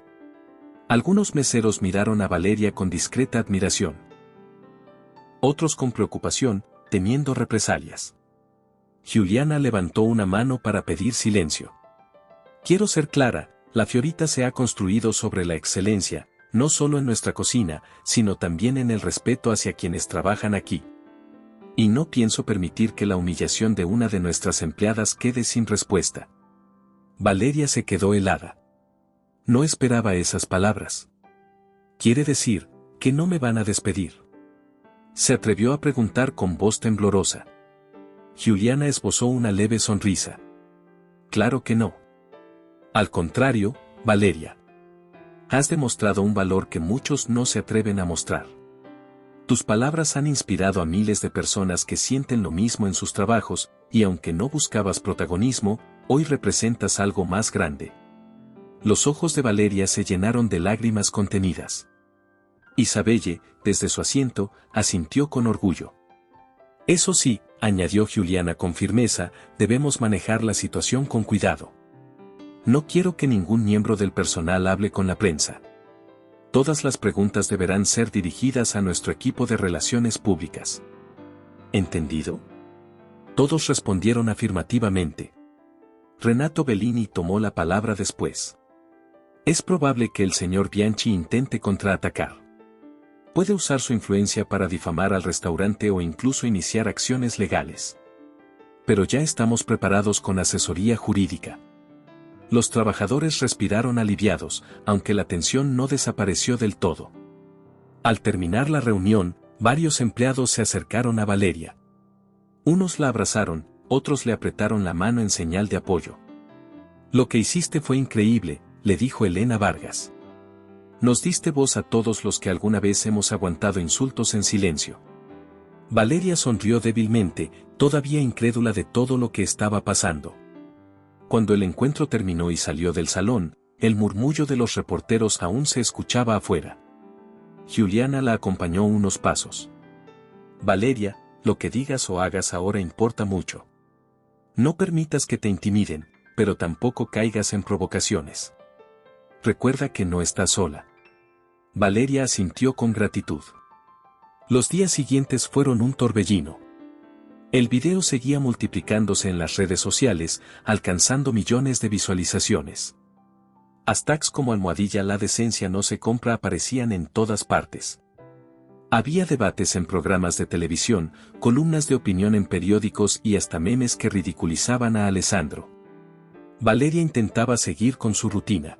Algunos meseros miraron a Valeria con discreta admiración. Otros con preocupación, temiendo represalias. Giuliana levantó una mano para pedir silencio. «Quiero ser clara, la Fiorita se ha construido sobre la excelencia, no solo en nuestra cocina, sino también en el respeto hacia quienes trabajan aquí. Y no pienso permitir que la humillación de una de nuestras empleadas quede sin respuesta». Valeria se quedó helada. No esperaba esas palabras. ¿Quiere decir que no me van a despedir? Se atrevió a preguntar con voz temblorosa. Juliana esbozó una leve sonrisa. Claro que no. Al contrario, Valeria. Has demostrado un valor que muchos no se atreven a mostrar. Tus palabras han inspirado a miles de personas que sienten lo mismo en sus trabajos, y aunque no buscabas protagonismo, hoy representas algo más grande. Los ojos de Valeria se llenaron de lágrimas contenidas. Isabelle, desde su asiento, asintió con orgullo. Eso sí, añadió Juliana con firmeza, debemos manejar la situación con cuidado. No quiero que ningún miembro del personal hable con la prensa. Todas las preguntas deberán ser dirigidas a nuestro equipo de relaciones públicas. ¿Entendido? Todos respondieron afirmativamente. Renato Bellini tomó la palabra después. Es probable que el señor Bianchi intente contraatacar. Puede usar su influencia para difamar al restaurante o incluso iniciar acciones legales. Pero ya estamos preparados con asesoría jurídica. Los trabajadores respiraron aliviados, aunque la tensión no desapareció del todo. Al terminar la reunión, varios empleados se acercaron a Valeria. Unos la abrazaron, otros le apretaron la mano en señal de apoyo. Lo que hiciste fue increíble, le dijo Elena Vargas. Nos diste voz a todos los que alguna vez hemos aguantado insultos en silencio. Valeria sonrió débilmente, todavía incrédula de todo lo que estaba pasando. Cuando el encuentro terminó y salió del salón, el murmullo de los reporteros aún se escuchaba afuera. Juliana la acompañó unos pasos. Valeria, lo que digas o hagas ahora importa mucho. No permitas que te intimiden, pero tampoco caigas en provocaciones. Recuerda que no estás sola. Valeria asintió con gratitud. Los días siguientes fueron un torbellino. El video seguía multiplicándose en las redes sociales, alcanzando millones de visualizaciones. Hashtags como almohadilla la decencia no se compra aparecían en todas partes. Había debates en programas de televisión, columnas de opinión en periódicos y hasta memes que ridiculizaban a Alessandro. Valeria intentaba seguir con su rutina.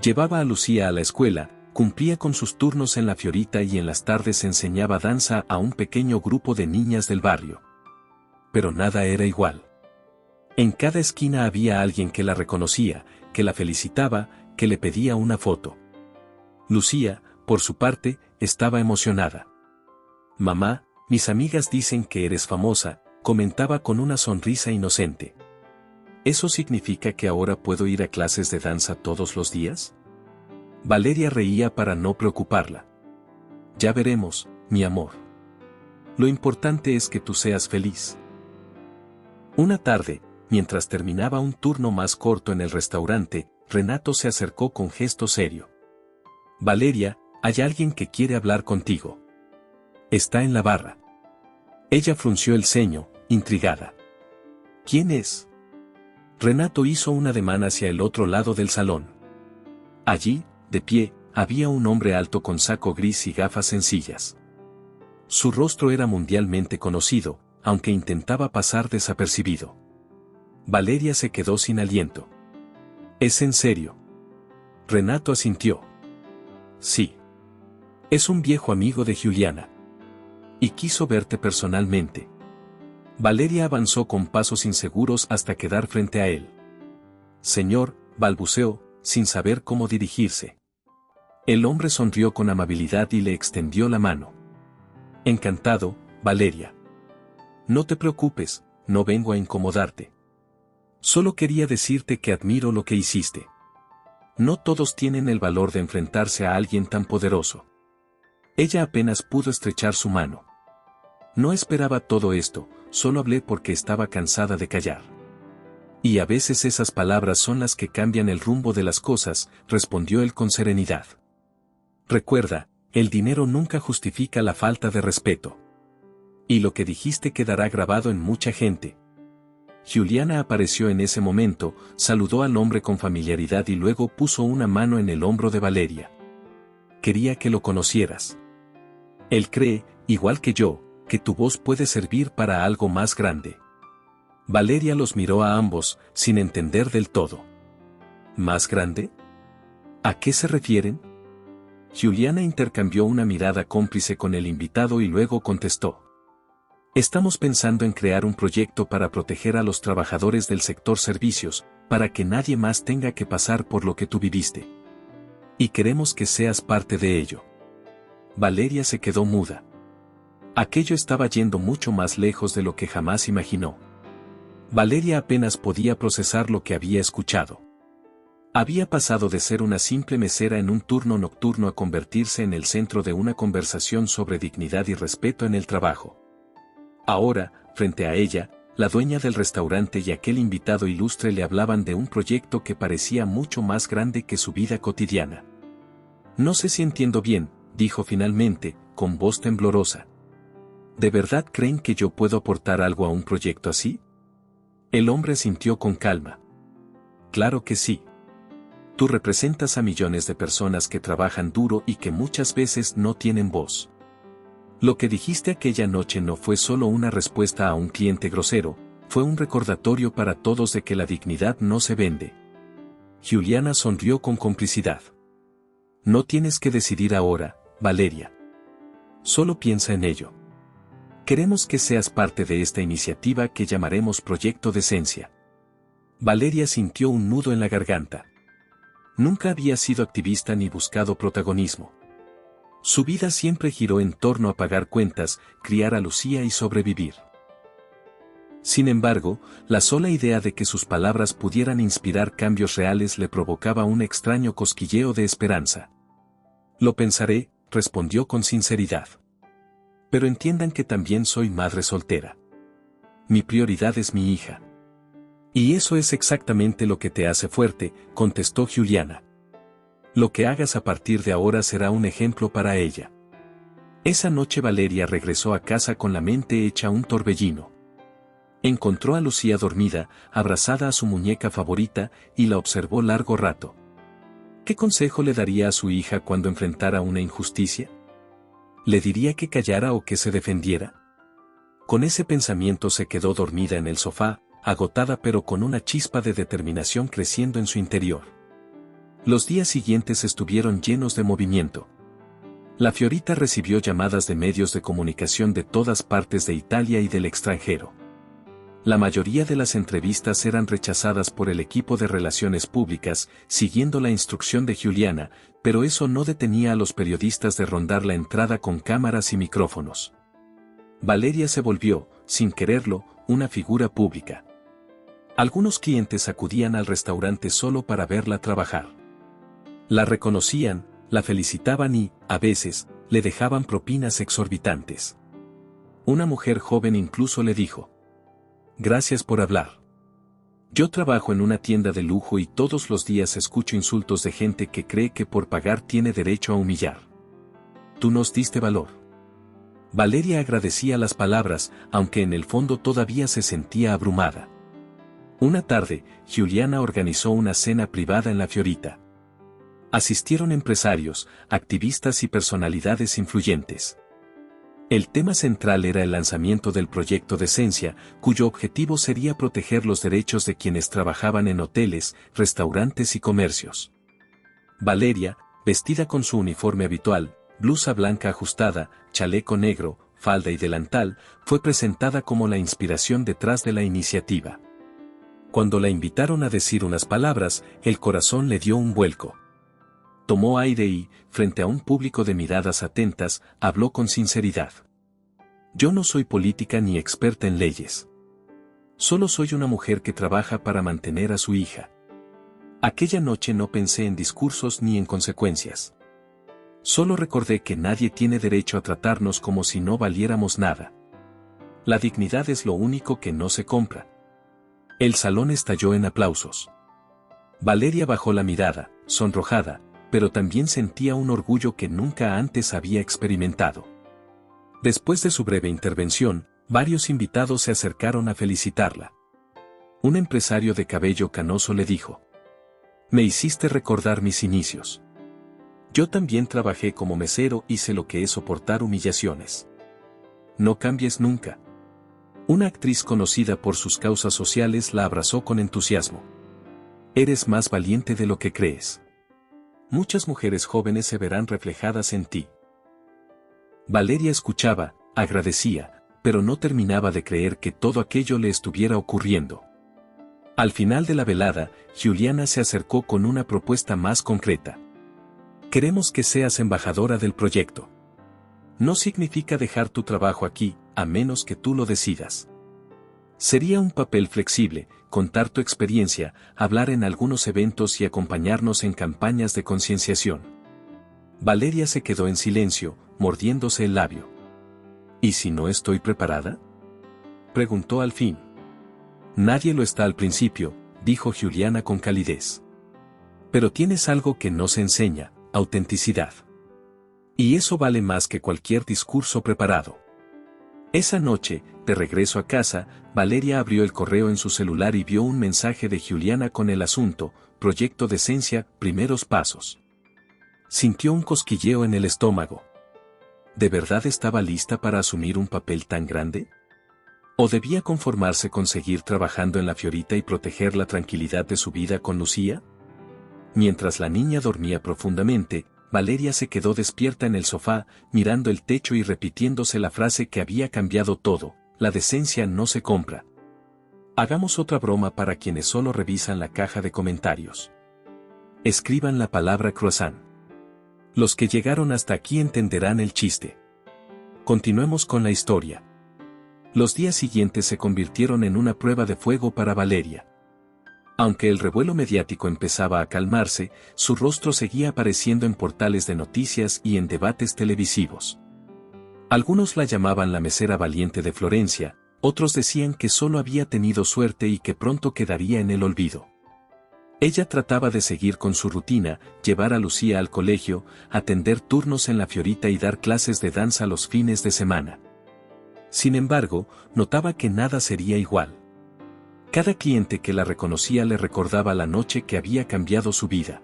Llevaba a Lucía a la escuela, cumplía con sus turnos en la Fiorita y en las tardes enseñaba danza a un pequeño grupo de niñas del barrio. Pero nada era igual. En cada esquina había alguien que la reconocía, que la felicitaba, que le pedía una foto. Lucía, por su parte, estaba emocionada. Mamá, mis amigas dicen que eres famosa, comentaba con una sonrisa inocente. ¿Eso significa que ahora puedo ir a clases de danza todos los días? Valeria reía para no preocuparla. Ya veremos, mi amor. Lo importante es que tú seas feliz. Una tarde, mientras terminaba un turno más corto en el restaurante, Renato se acercó con gesto serio. Valeria, hay alguien que quiere hablar contigo. Está en la barra. Ella frunció el ceño, intrigada. ¿Quién es? Renato hizo un ademán hacia el otro lado del salón. Allí, de pie, había un hombre alto con saco gris y gafas sencillas. Su rostro era mundialmente conocido, aunque intentaba pasar desapercibido. Valeria se quedó sin aliento. ¿Es en serio? Renato asintió. Sí. Es un viejo amigo de Juliana. Y quiso verte personalmente. Valeria avanzó con pasos inseguros hasta quedar frente a él. Señor, balbuceó, sin saber cómo dirigirse. El hombre sonrió con amabilidad y le extendió la mano. Encantado, Valeria. No te preocupes, no vengo a incomodarte. Solo quería decirte que admiro lo que hiciste. No todos tienen el valor de enfrentarse a alguien tan poderoso. Ella apenas pudo estrechar su mano. No esperaba todo esto, solo hablé porque estaba cansada de callar. Y a veces esas palabras son las que cambian el rumbo de las cosas, respondió él con serenidad. Recuerda, el dinero nunca justifica la falta de respeto. Y lo que dijiste quedará grabado en mucha gente. Juliana apareció en ese momento, saludó al hombre con familiaridad y luego puso una mano en el hombro de Valeria. Quería que lo conocieras. Él cree, igual que yo, que tu voz puede servir para algo más grande. Valeria los miró a ambos, sin entender del todo. ¿Más grande? ¿A qué se refieren? Juliana intercambió una mirada cómplice con el invitado y luego contestó. Estamos pensando en crear un proyecto para proteger a los trabajadores del sector servicios, para que nadie más tenga que pasar por lo que tú viviste. Y queremos que seas parte de ello. Valeria se quedó muda. Aquello estaba yendo mucho más lejos de lo que jamás imaginó. Valeria apenas podía procesar lo que había escuchado. Había pasado de ser una simple mesera en un turno nocturno a convertirse en el centro de una conversación sobre dignidad y respeto en el trabajo. Ahora, frente a ella, la dueña del restaurante y aquel invitado ilustre le hablaban de un proyecto que parecía mucho más grande que su vida cotidiana. No sé si entiendo bien, dijo finalmente, con voz temblorosa. ¿De verdad creen que yo puedo aportar algo a un proyecto así? El hombre sintió con calma. Claro que sí. Tú representas a millones de personas que trabajan duro y que muchas veces no tienen voz. Lo que dijiste aquella noche no fue solo una respuesta a un cliente grosero, fue un recordatorio para todos de que la dignidad no se vende. Juliana sonrió con complicidad. No tienes que decidir ahora, Valeria. Solo piensa en ello. Queremos que seas parte de esta iniciativa que llamaremos Proyecto Decencia. Valeria sintió un nudo en la garganta. Nunca había sido activista ni buscado protagonismo. Su vida siempre giró en torno a pagar cuentas, criar a Lucía y sobrevivir. Sin embargo, la sola idea de que sus palabras pudieran inspirar cambios reales le provocaba un extraño cosquilleo de esperanza. Lo pensaré, respondió con sinceridad. Pero entiendan que también soy madre soltera. Mi prioridad es mi hija. Y eso es exactamente lo que te hace fuerte, contestó Juliana. Lo que hagas a partir de ahora será un ejemplo para ella. Esa noche Valeria regresó a casa con la mente hecha un torbellino. Encontró a Lucía dormida, abrazada a su muñeca favorita, y la observó largo rato. ¿Qué consejo le daría a su hija cuando enfrentara una injusticia? ¿Le diría que callara o que se defendiera? Con ese pensamiento se quedó dormida en el sofá, agotada pero con una chispa de determinación creciendo en su interior. Los días siguientes estuvieron llenos de movimiento. La Fiorita recibió llamadas de medios de comunicación de todas partes de Italia y del extranjero. La mayoría de las entrevistas eran rechazadas por el equipo de relaciones públicas, siguiendo la instrucción de Juliana, pero eso no detenía a los periodistas de rondar la entrada con cámaras y micrófonos. Valeria se volvió, sin quererlo, una figura pública. Algunos clientes acudían al restaurante solo para verla trabajar. La reconocían, la felicitaban y, a veces, le dejaban propinas exorbitantes. Una mujer joven incluso le dijo: «Gracias por hablar. Yo trabajo en una tienda de lujo y todos los días escucho insultos de gente que cree que por pagar tiene derecho a humillar. Tú nos diste valor». Valeria agradecía las palabras, aunque en el fondo todavía se sentía abrumada. Una tarde, Juliana organizó una cena privada en la Fiorita. Asistieron empresarios, activistas y personalidades influyentes. El tema central era el lanzamiento del proyecto Decencia, cuyo objetivo sería proteger los derechos de quienes trabajaban en hoteles, restaurantes y comercios. Valeria, vestida con su uniforme habitual, blusa blanca ajustada, chaleco negro, falda y delantal, fue presentada como la inspiración detrás de la iniciativa. Cuando la invitaron a decir unas palabras, el corazón le dio un vuelco. Tomó aire y, frente a un público de miradas atentas, habló con sinceridad. Yo no soy política ni experta en leyes. Solo soy una mujer que trabaja para mantener a su hija. Aquella noche no pensé en discursos ni en consecuencias. Solo recordé que nadie tiene derecho a tratarnos como si no valiéramos nada. La dignidad es lo único que no se compra. El salón estalló en aplausos. Valeria bajó la mirada, sonrojada, pero también sentía un orgullo que nunca antes había experimentado. Después de su breve intervención, varios invitados se acercaron a felicitarla. Un empresario de cabello canoso le dijo: «Me hiciste recordar mis inicios. Yo también trabajé como mesero y sé lo que es soportar humillaciones. No cambies nunca». Una actriz conocida por sus causas sociales la abrazó con entusiasmo. Eres más valiente de lo que crees. Muchas mujeres jóvenes se verán reflejadas en ti. Valeria escuchaba, agradecía, pero no terminaba de creer que todo aquello le estuviera ocurriendo. Al final de la velada, Juliana se acercó con una propuesta más concreta. Queremos que seas embajadora del proyecto. No significa dejar tu trabajo aquí, a menos que tú lo decidas. Sería un papel flexible, contar tu experiencia, hablar en algunos eventos y acompañarnos en campañas de concienciación. Valeria se quedó en silencio, mordiéndose el labio. ¿Y si no estoy preparada?, preguntó al fin. Nadie lo está al principio, dijo Juliana con calidez. Pero tienes algo que no se enseña, autenticidad. Y eso vale más que cualquier discurso preparado. Esa noche, de regreso a casa, Valeria abrió el correo en su celular y vio un mensaje de Juliana con el asunto, Proyecto Decencia, primeros pasos. Sintió un cosquilleo en el estómago. ¿De verdad estaba lista para asumir un papel tan grande? ¿O debía conformarse con seguir trabajando en la Fiorita y proteger la tranquilidad de su vida con Lucía? Mientras la niña dormía profundamente, Valeria se quedó despierta en el sofá, mirando el techo y repitiéndose la frase que había cambiado todo: la decencia no se compra. Hagamos otra broma para quienes solo revisan la caja de comentarios. Escriban la palabra croissant. Los que llegaron hasta aquí entenderán el chiste. Continuemos con la historia. Los días siguientes se convirtieron en una prueba de fuego para Valeria. Aunque el revuelo mediático empezaba a calmarse, su rostro seguía apareciendo en portales de noticias y en debates televisivos. Algunos la llamaban la mesera valiente de Florencia, otros decían que solo había tenido suerte y que pronto quedaría en el olvido. Ella trataba de seguir con su rutina, llevar a Lucía al colegio, atender turnos en la Fiorita y dar clases de danza los fines de semana. Sin embargo, notaba que nada sería igual. Cada cliente que la reconocía le recordaba la noche que había cambiado su vida.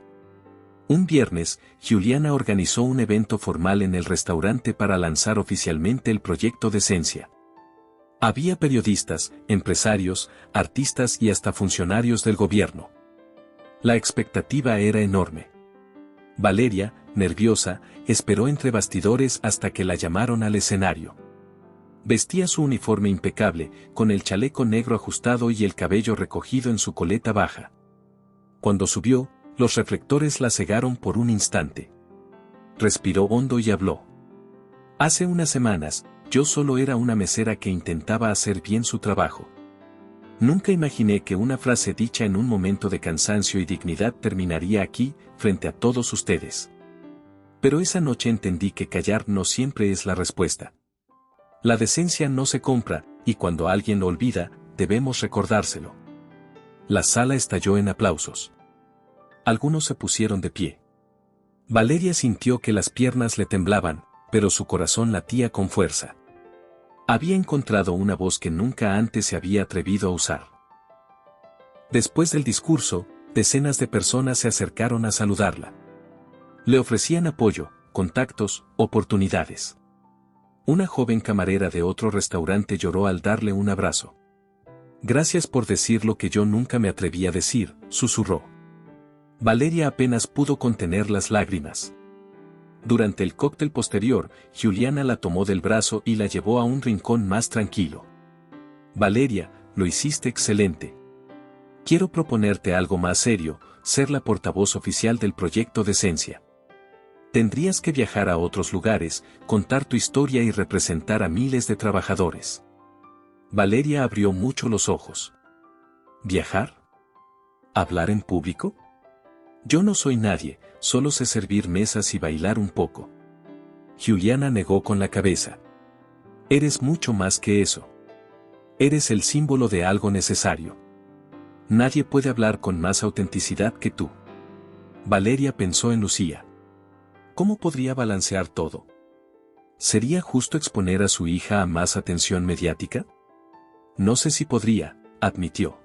Un viernes, Juliana organizó un evento formal en el restaurante para lanzar oficialmente el proyecto Decencia. Había periodistas, empresarios, artistas y hasta funcionarios del gobierno. La expectativa era enorme. Valeria, nerviosa, esperó entre bastidores hasta que la llamaron al escenario. Vestía su uniforme impecable, con el chaleco negro ajustado y el cabello recogido en su coleta baja. Cuando subió, los reflectores la cegaron por un instante. Respiró hondo y habló. Hace unas semanas, yo solo era una mesera que intentaba hacer bien su trabajo. Nunca imaginé que una frase dicha en un momento de cansancio y dignidad terminaría aquí, frente a todos ustedes. Pero esa noche entendí que callar no siempre es la respuesta. La decencia no se compra, y cuando alguien lo olvida, debemos recordárselo. La sala estalló en aplausos. Algunos se pusieron de pie. Valeria sintió que las piernas le temblaban, pero su corazón latía con fuerza. Había encontrado una voz que nunca antes se había atrevido a usar. Después del discurso, decenas de personas se acercaron a saludarla. Le ofrecían apoyo, contactos, oportunidades. Una joven camarera de otro restaurante lloró al darle un abrazo. Gracias por decir lo que yo nunca me atreví a decir, susurró. Valeria apenas pudo contener las lágrimas. Durante el cóctel posterior, Juliana la tomó del brazo y la llevó a un rincón más tranquilo. Valeria, lo hiciste excelente. Quiero proponerte algo más serio, ser la portavoz oficial del proyecto Decencia. Tendrías que viajar a otros lugares, contar tu historia y representar a miles de trabajadores. Valeria abrió mucho los ojos. ¿Viajar? ¿Hablar en público? Yo no soy nadie, solo sé servir mesas y bailar un poco. Juliana negó con la cabeza. Eres mucho más que eso. Eres el símbolo de algo necesario. Nadie puede hablar con más autenticidad que tú. Valeria pensó en Lucía. ¿Cómo podría balancear todo? ¿Sería justo exponer a su hija a más atención mediática? No sé si podría, admitió.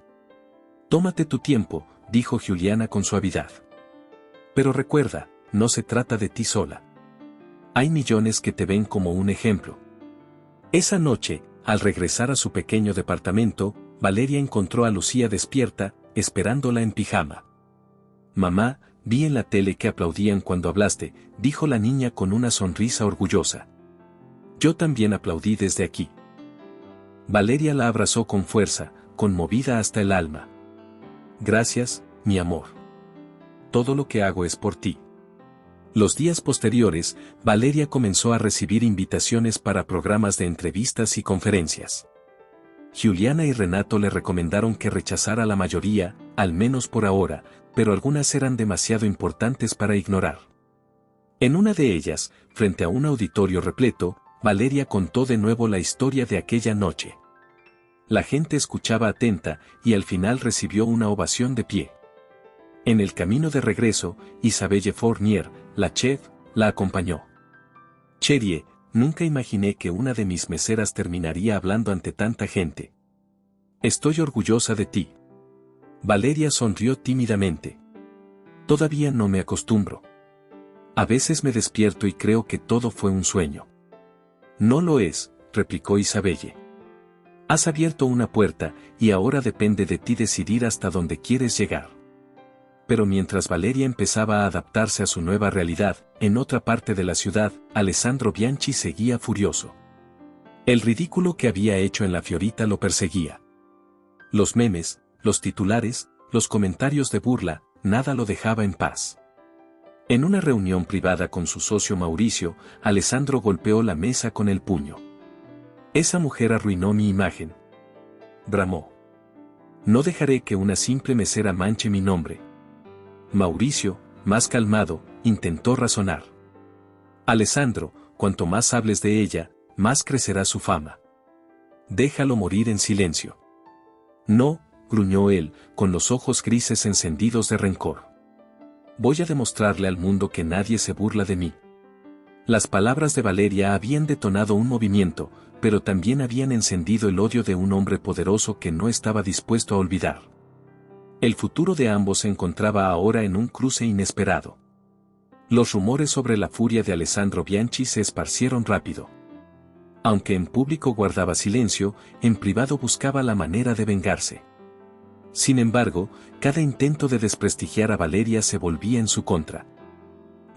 Tómate tu tiempo, dijo Juliana con suavidad. Pero recuerda, no se trata de ti sola. Hay millones que te ven como un ejemplo. Esa noche, Al regresar a su pequeño departamento, Valeria encontró a Lucía despierta, esperándola en pijama. «Mamá, vi en la tele que aplaudían cuando hablaste», dijo la niña con una sonrisa orgullosa. «Yo también aplaudí desde aquí». Valeria la abrazó con fuerza, conmovida hasta el alma. «Gracias, mi amor. Todo lo que hago es por ti». Los días posteriores, Valeria comenzó a recibir invitaciones para programas de entrevistas y conferencias. Giuliana y Renato le recomendaron que rechazara la mayoría, al menos por ahora, pero algunas eran demasiado importantes para ignorar. En una de ellas, frente a un auditorio repleto, Valeria contó de nuevo la historia de aquella noche. La gente escuchaba atenta y al final recibió una ovación de pie. En el camino de regreso, Isabelle Fournier, la chef, la acompañó. «Cherie, nunca imaginé que una de mis meseras terminaría hablando ante tanta gente. Estoy orgullosa de ti». Valeria sonrió tímidamente. «Todavía no me acostumbro. A veces me despierto y creo que todo fue un sueño». «No lo es», replicó Isabelle. «Has abierto una puerta y ahora depende de ti decidir hasta dónde quieres llegar». Pero mientras Valeria empezaba a adaptarse a su nueva realidad, en otra parte de la ciudad, Alessandro Bianchi seguía furioso. El ridículo que había hecho en la Fiorita lo perseguía. Los memes, los titulares, los comentarios de burla, nada lo dejaba en paz. En una reunión privada con su socio Mauricio, Alessandro golpeó la mesa con el puño. «Esa mujer arruinó mi imagen», bramó. «No dejaré que una simple mesera manche mi nombre». Mauricio, más calmado, intentó razonar. «Alessandro, cuanto más hables de ella, más crecerá su fama. Déjalo morir en silencio». «No», gruñó él, con los ojos grises encendidos de rencor. «Voy a demostrarle al mundo que nadie se burla de mí». Las palabras de Valeria habían detonado un movimiento, pero también habían encendido el odio de un hombre poderoso que no estaba dispuesto a olvidar. El futuro de ambos se encontraba ahora en un cruce inesperado. Los rumores sobre la furia de Alessandro Bianchi se esparcieron rápido. Aunque en público guardaba silencio, en privado buscaba la manera de vengarse. Sin embargo, cada intento de desprestigiar a Valeria se volvía en su contra.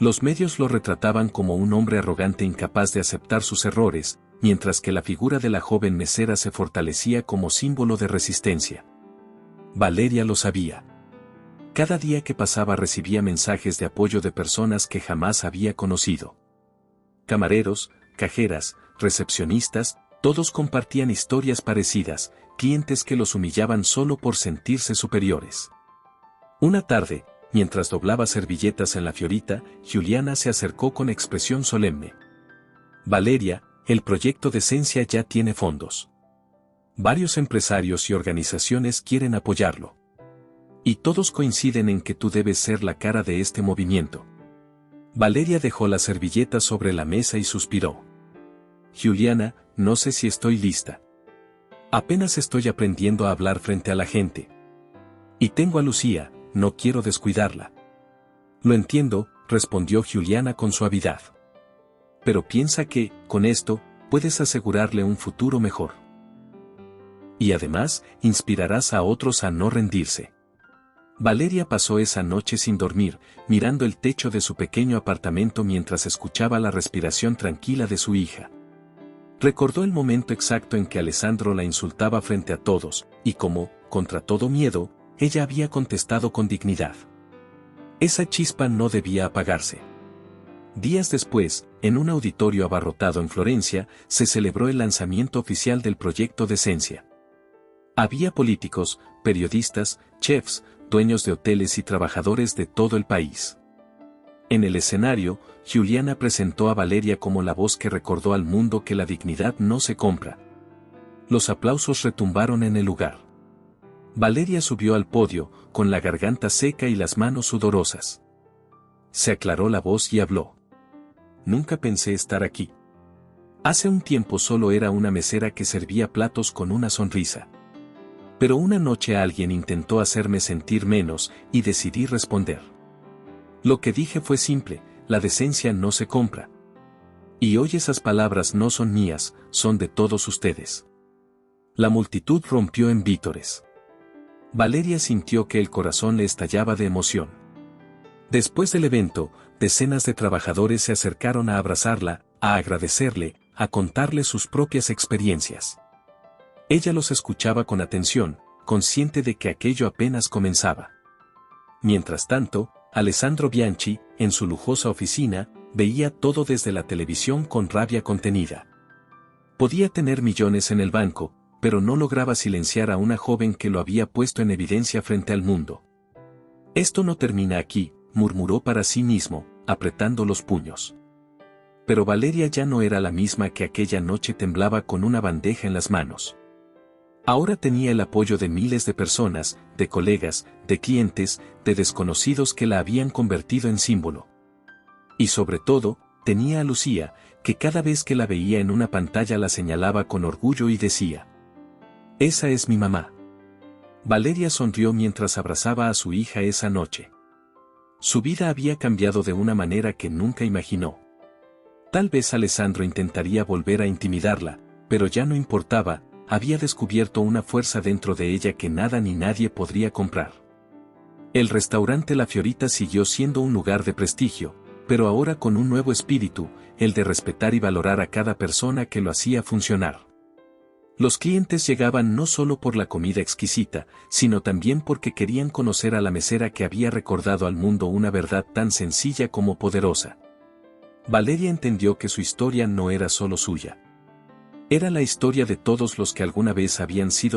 Los medios lo retrataban como un hombre arrogante incapaz de aceptar sus errores, mientras que la figura de la joven mesera se fortalecía como símbolo de resistencia. Valeria lo sabía. Cada día que pasaba recibía mensajes de apoyo de personas que jamás había conocido. Camareros, cajeras, recepcionistas, todos compartían historias parecidas, clientes que los humillaban solo por sentirse superiores. Una tarde, mientras doblaba servilletas en la Fiorita, Giuliana se acercó con expresión solemne. «Valeria, el proyecto de Esencia ya tiene fondos. Varios empresarios y organizaciones quieren apoyarlo. Y todos coinciden en que tú debes ser la cara de este movimiento». Valeria dejó la servilleta sobre la mesa y suspiró. «Giuliana, no sé si estoy lista. Apenas estoy aprendiendo a hablar frente a la gente. Y tengo a Lucía, no quiero descuidarla». «Lo entiendo», respondió Giuliana con suavidad. «Pero piensa que, con esto, puedes asegurarle un futuro mejor. Y además, inspirarás a otros a no rendirse». Valeria pasó esa noche sin dormir, mirando el techo de su pequeño apartamento mientras escuchaba la respiración tranquila de su hija. Recordó el momento exacto en que Alessandro la insultaba frente a todos, y como, contra todo miedo, ella había contestado con dignidad. Esa chispa no debía apagarse. Días después, en un auditorio abarrotado en Florencia, se celebró el lanzamiento oficial del proyecto de Esencia. Había políticos, periodistas, chefs, dueños de hoteles y trabajadores de todo el país. En el escenario, Giuliana presentó a Valeria como la voz que recordó al mundo que la dignidad no se compra. Los aplausos retumbaron en el lugar. Valeria subió al podio, con la garganta seca y las manos sudorosas. Se aclaró la voz y habló. «Nunca pensé estar aquí. Hace un tiempo solo era una mesera que servía platos con una sonrisa. Pero una noche alguien intentó hacerme sentir menos y decidí responder. Lo que dije fue simple: la decencia no se compra. Y hoy esas palabras no son mías, son de todos ustedes». La multitud rompió en vítores. Valeria sintió que el corazón le estallaba de emoción. Después del evento, decenas de trabajadores se acercaron a abrazarla, a agradecerle, a contarle sus propias experiencias. Ella los escuchaba con atención, consciente de que aquello apenas comenzaba. Mientras tanto, Alessandro Bianchi, en su lujosa oficina, veía todo desde la televisión con rabia contenida. Podía tener millones en el banco, pero no lograba silenciar a una joven que lo había puesto en evidencia frente al mundo. Esto no termina aquí, murmuró para sí mismo, apretando los puños. Pero Valeria ya no era la misma que aquella noche. Temblaba con una bandeja en las manos. Ahora tenía el apoyo de miles de personas, de colegas, de clientes, de desconocidos que la habían convertido en símbolo. Y sobre todo, tenía a Lucía, que cada vez que la veía en una pantalla la señalaba con orgullo y decía: «Esa es mi mamá». Valeria sonrió mientras abrazaba a su hija esa noche. Su vida había cambiado de una manera que nunca imaginó. Tal vez Alessandro intentaría volver a intimidarla, pero ya no importaba. Había descubierto una fuerza dentro de ella que nada ni nadie podría comprar. El restaurante La Fiorita siguió siendo un lugar de prestigio, pero ahora con un nuevo espíritu, el de respetar y valorar a cada persona que lo hacía funcionar. Los clientes llegaban no solo por la comida exquisita, sino también porque querían conocer a la mesera que había recordado al mundo una verdad tan sencilla como poderosa. Valeria entendió que su historia no era solo suya. Era la historia de todos los que alguna vez habían sido